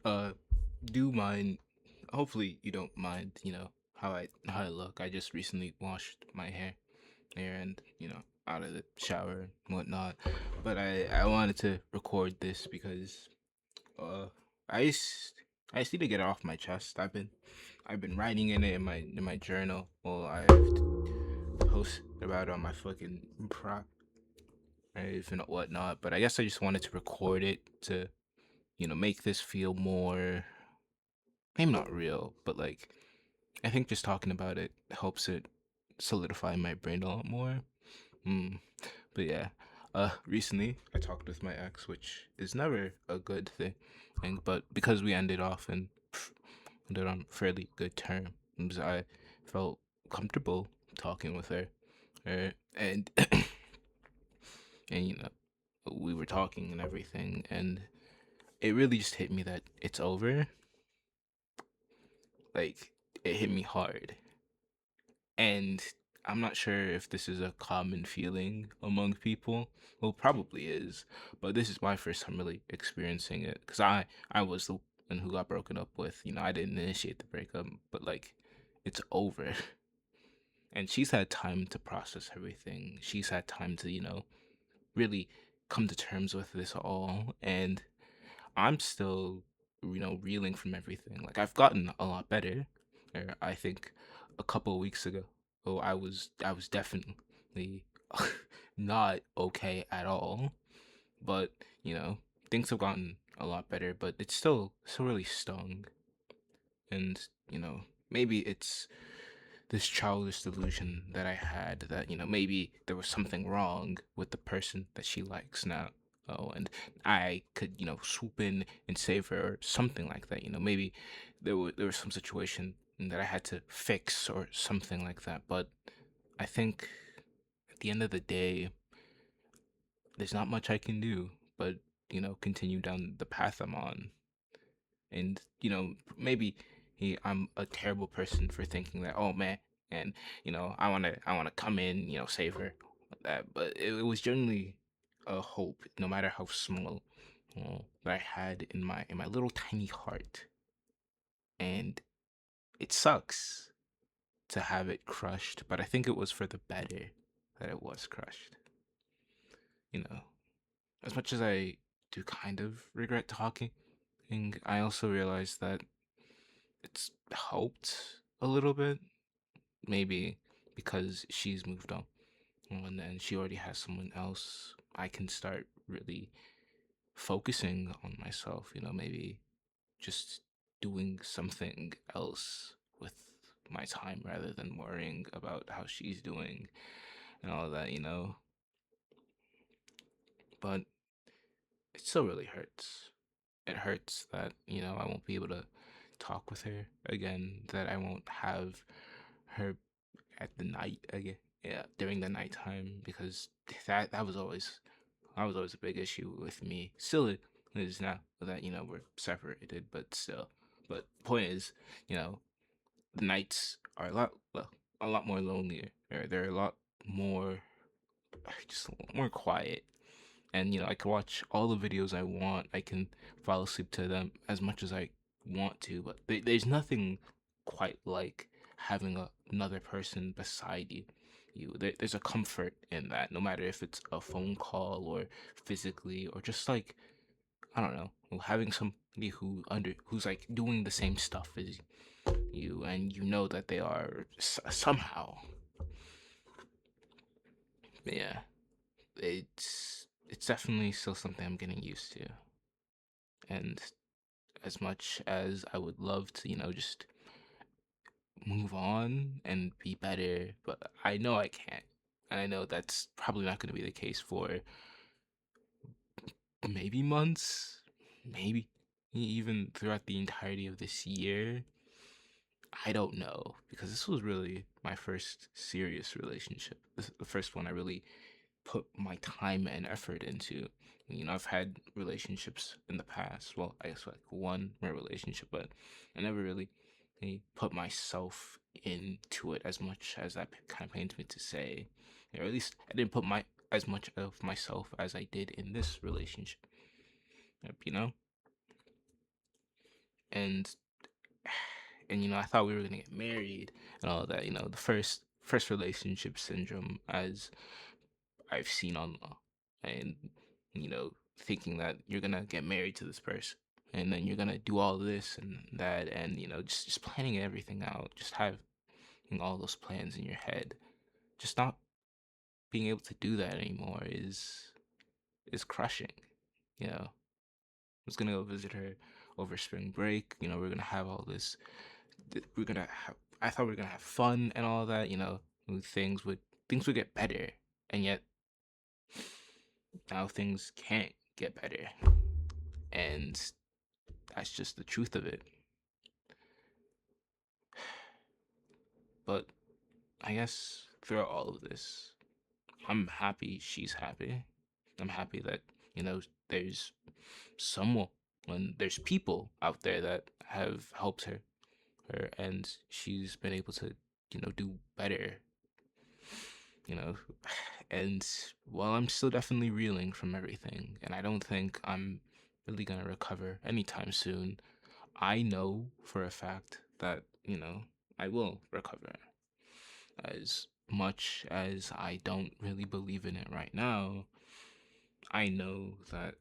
Uh, do mind? Hopefully you don't mind. How I look. I just recently washed my hair, and out of the shower and whatnot. But I wanted to record this because uh I just I just need to get it off my chest. I've been writing in it in my journal. Well, I've posted about it on my fucking prop and whatnot. But I guess I just wanted to record it to make this feel more, maybe not real, but like I think just talking about it helps it solidify in my brain a lot more. Mm. But yeah, recently I talked with my ex, which is never a good thing, but because we ended on fairly good terms, I felt comfortable talking with her, and and we were talking and everything, and it really just hit me that it's over. Like, it hit me hard. And I'm not sure if this is a common feeling among people. Well, probably is, but this is my first time really experiencing it because I was the one who got broken up with. I didn't initiate the breakup, but like, it's over. And she's had time to process everything. She's had time to really come to terms with this all, and I'm still reeling from everything. Like, I've gotten a lot better. I think a couple of weeks ago, I was definitely not okay at all. But things have gotten a lot better. But it's still really stung, and maybe it's this childish delusion that I had that maybe there was something wrong with the person that she likes now. Oh, and I could swoop in and save her or something like that. Maybe there was some situation that I had to fix or something like that. But I think at the end of the day, there's not much I can do but continue down the path I'm on. And maybe I'm a terrible person for thinking that, oh man, and I want to come in, save her, that. But it was generally a hope, no matter how small, that I had in my little tiny heart. And it sucks to have it crushed, but I think it was for the better that it was crushed. you know as much as I do kind of regret talking, and I also realized that it's helped a little bit, maybe because she's moved on, and then she already has someone else. I can start really focusing on myself, maybe just doing something else with my time rather than worrying about how she's doing and all that. But it still really hurts. It hurts that, I won't be able to talk with her again, that I won't have her at the night again. Yeah, during the nighttime, because that was always a big issue with me. Still it is now that we're separated, but still. But point is, you know, the nights are a lot more lonelier. They're a lot more, just a lot more quiet. And I can watch all the videos I want. I can fall asleep to them as much as I want to, but there's nothing quite like having another person beside you. There's a comfort in that, no matter if it's a phone call or physically, or just like, I don't know, having somebody who's like doing the same stuff as you, and that they are somehow. But yeah, it's definitely still something I'm getting used to. And as much as I would love to, just move on and be better, but I know I can't. And I know that's probably not going to be the case for maybe months, maybe even throughout the entirety of this year. I don't know, because this was really my first serious relationship. This is the first one I really put my time and effort into. I've had relationships in the past. Well, I guess like one more relationship, but I never really put myself into it as much as that kind of pains me to say. Or at least I didn't put my as much of myself as I ded in this relationship. Yep. and I thought we were gonna get married and all that. The first relationship syndrome, as I've seen on and thinking that you're gonna get married to this person and then you're gonna do all this and that, and just planning everything out, just having all those plans in your head, just not being able to do that anymore is crushing. I was gonna go visit her over spring break. We're gonna have all this. We're gonna have. I thought we were gonna have fun and all that. Things would get better, and yet now things can't get better, and that's just the truth of it. But I guess throughout all of this, I'm happy she's happy. I'm happy that there's someone when there's people out there that have helped her, and she's been able to do better. you know and while I'm still definitely reeling from everything, and I don't think I'm really gonna recover anytime soon, I know for a fact that I will recover. As much as I don't really believe in it right now, I know that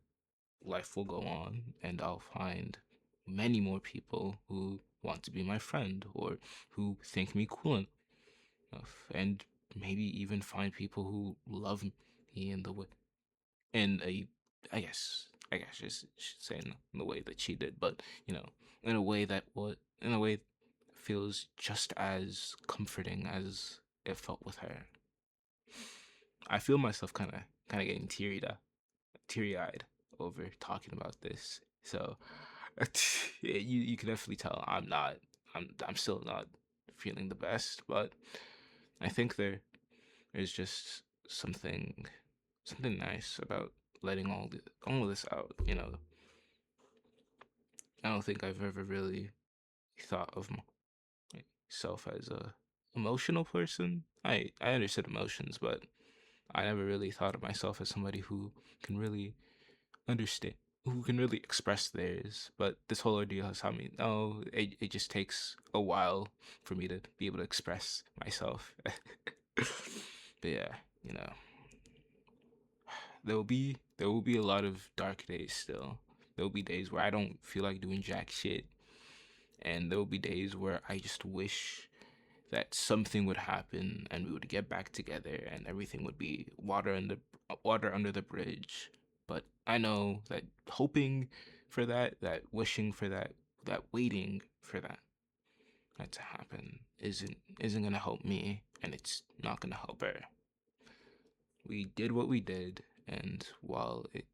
life will go on and I'll find many more people who want to be my friend or who think me cool enough, and maybe even find people who love me in the way, in a, I guess just should say in the way that she did, but in a way that feels just as comforting as it felt with her. I feel myself kind of getting teary eyed over talking about this. So you can definitely tell I'm still not feeling the best, but I think there is just something nice about letting all of this out. I don't think I've ever really thought of myself as a emotional person. I understood emotions, but I never really thought of myself as somebody who can really understand, who can really express theirs. But this whole ordeal has taught me, no, it just takes a while for me to be able to express myself. But yeah, you know, there will be a lot of dark days still. There will be days where I don't feel like doing jack shit, and there will be days where I just wish that something would happen and we would get back together and everything would be water under the bridge. But I know that hoping for that wishing for that waiting for that to happen isn't gonna help me, and it's not gonna help her. We did what we did, and while it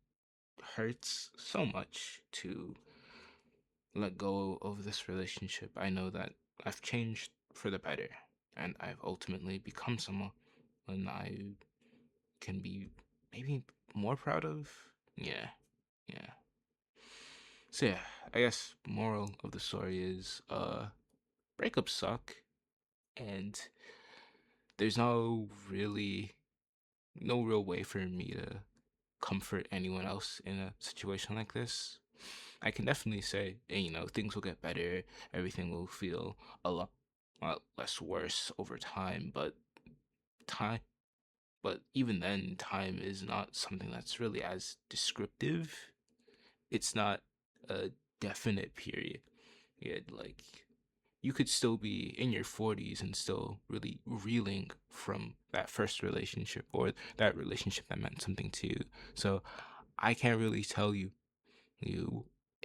hurts so much to let go of this relationship, I know that I've changed for the better, and I've ultimately become someone I can be maybe more proud of. Yeah, yeah. So yeah, I guess moral of the story is breakups suck, and there's no real way for me to comfort anyone else in a situation like this. I can definitely say, things will get better, everything will feel a lot less worse over time, time, but even then, time is not something that's really as descriptive. It's not a definite period. Like, you could still be in your 40s and still really reeling from that first relationship or that relationship that meant something to you. So I can't really tell you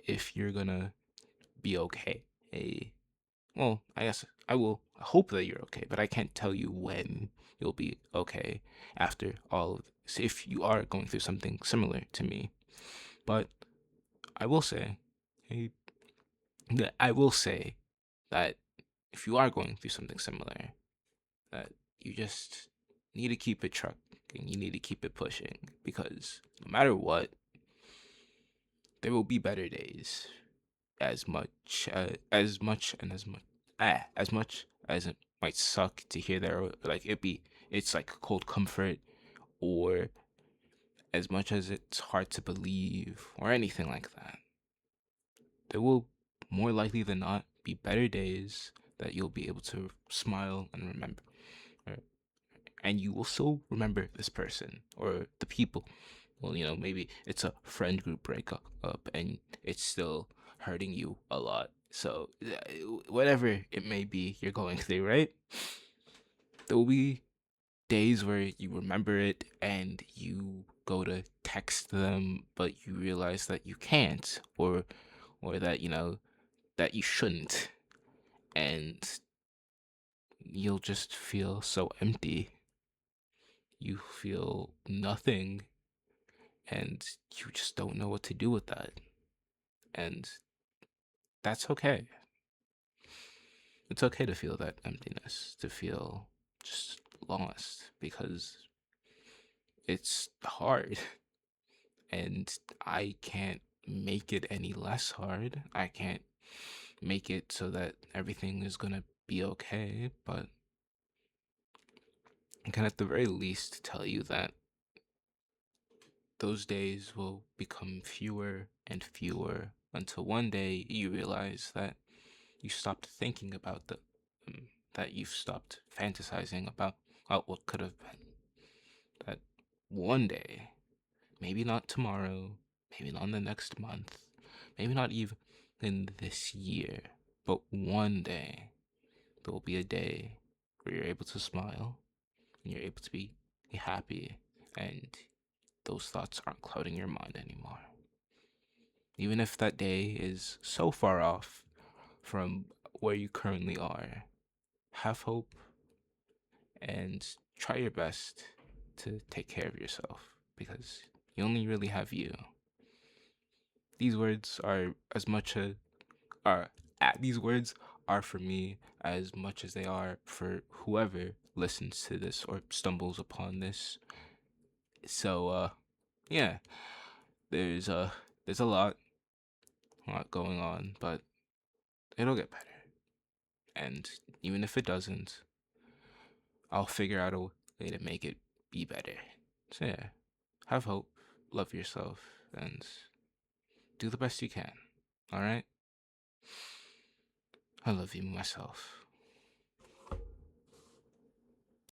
if you're gonna be okay. Well, I guess I will hope that you're okay, but I can't tell you when you'll be okay after all of this, if you are going through something similar to me. But I will say, hey, I will say that if you are going through something similar, that you just need to keep it trucking, you need to keep it pushing, because no matter what, there will be better days. As much as it might suck to hear that, or like it's like cold comfort, or as much as it's hard to believe or anything like that, there will more likely than not be better days that you'll be able to smile and remember. Right? And you will still remember this person or the people. Well, maybe it's a friend group breakup and it's still hurting you a lot. So, whatever it may be you're going through, right? There will be days where you remember it and you go to text them, but you realize that you can't, or that that you shouldn't, and you'll just feel so empty. You feel nothing, and you just don't know what to do with that. And that's okay. It's okay to feel that emptiness, to feel just lost, because it's hard. And I can't make it any less hard. I can't make it so that everything is gonna be okay, but I can at the very least tell you that those days will become fewer and fewer until one day you realize that you stopped thinking about that you've stopped fantasizing about what could have been. That one day, maybe not tomorrow, maybe not in the next month, maybe not even in this year, but one day there will be a day where you're able to smile and you're able to be happy, and those thoughts aren't clouding your mind anymore. Even if that day is so far off from where you currently are, have hope and try your best to take care of yourself, because you only really have you. These words are as much a are these words are for me as much as they are for whoever listens to this or stumbles upon this. So yeah, there's a there's a lot going on, but it'll get better. And even if it doesn't, I'll figure out a way to make it be better. So yeah, have hope, love yourself, and do the best you can. All right? I love you myself.